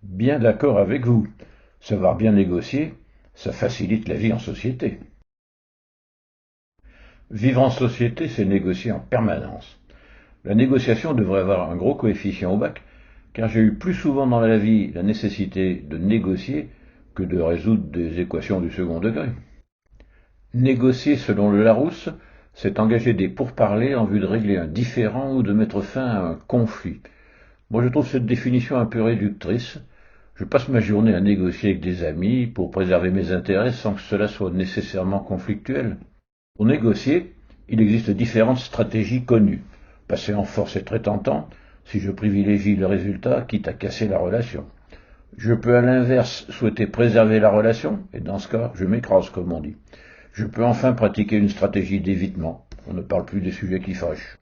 Bien d'accord avec vous. Savoir bien négocier, ça facilite la vie en société. Vivre en société, c'est négocier en permanence. La négociation devrait avoir un gros coefficient au bac, car j'ai eu plus souvent dans la vie la nécessité de négocier que de résoudre des équations du second degré. Négocier selon le Larousse, c'est engager des pourparlers en vue de régler un différend ou de mettre fin à un conflit. Moi, je trouve cette définition un peu réductrice. Je passe ma journée à négocier avec des amis pour préserver mes intérêts sans que cela soit nécessairement conflictuel. Pour négocier, il existe différentes stratégies connues. Passer en force est très tentant si je privilégie le résultat quitte à casser la relation. Je peux à l'inverse souhaiter préserver la relation, et dans ce cas, je m'écrase comme on dit. Je peux enfin pratiquer une stratégie d'évitement. On ne parle plus des sujets qui fâchent.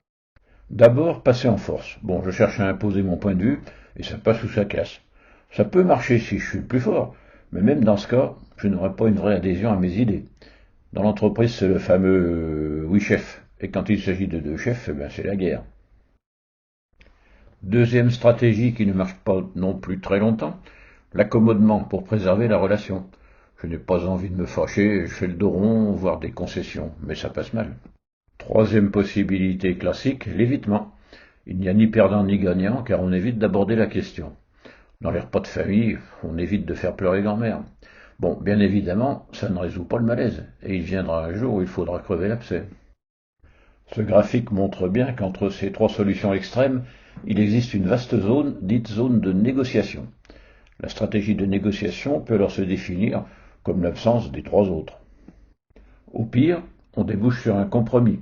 D'abord, passer en force. Bon, je cherche à imposer mon point de vue, et ça passe ou ça casse. Ça peut marcher si je suis le plus fort, mais même dans ce cas, je n'aurai pas une vraie adhésion à mes idées. Dans l'entreprise, c'est le fameux oui chef, et quand il s'agit de deux chefs, eh ben, c'est la guerre. Deuxième stratégie qui ne marche pas non plus très longtemps, l'accommodement pour préserver la relation. Je n'ai pas envie de me fâcher, je fais le dos rond, voire des concessions, mais ça passe mal. Troisième possibilité classique, l'évitement. Il n'y a ni perdant ni gagnant car on évite d'aborder la question. Dans les repas de famille, on évite de faire pleurer grand-mère. Bon, bien évidemment, ça ne résout pas le malaise, et il viendra un jour où il faudra crever l'abcès. Ce graphique montre bien qu'entre ces trois solutions extrêmes, il existe une vaste zone, dite zone de négociation. La stratégie de négociation peut alors se définir comme l'absence des trois autres. Au pire, on débouche sur un compromis,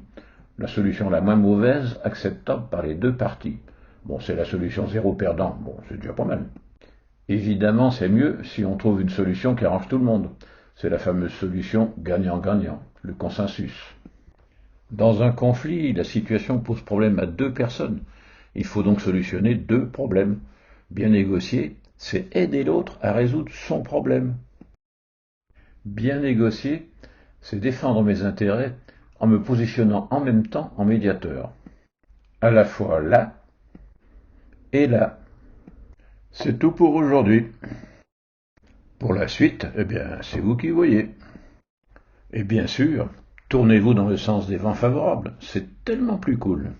la solution la moins mauvaise, acceptable par les deux parties. Bon, c'est la solution zéro perdant, bon, c'est déjà pas mal. Évidemment, c'est mieux si on trouve une solution qui arrange tout le monde. C'est la fameuse solution gagnant-gagnant, le consensus. Dans un conflit, la situation pose problème à deux personnes. Il faut donc solutionner deux problèmes. Bien négocier, c'est aider l'autre à résoudre son problème. Bien négocier, c'est défendre mes intérêts en me positionnant en même temps en médiateur. À la fois là et là. C'est tout pour aujourd'hui. Pour la suite, eh bien, c'est vous qui voyez. Et bien sûr, tournez-vous dans le sens des vents favorables, c'est tellement plus cool.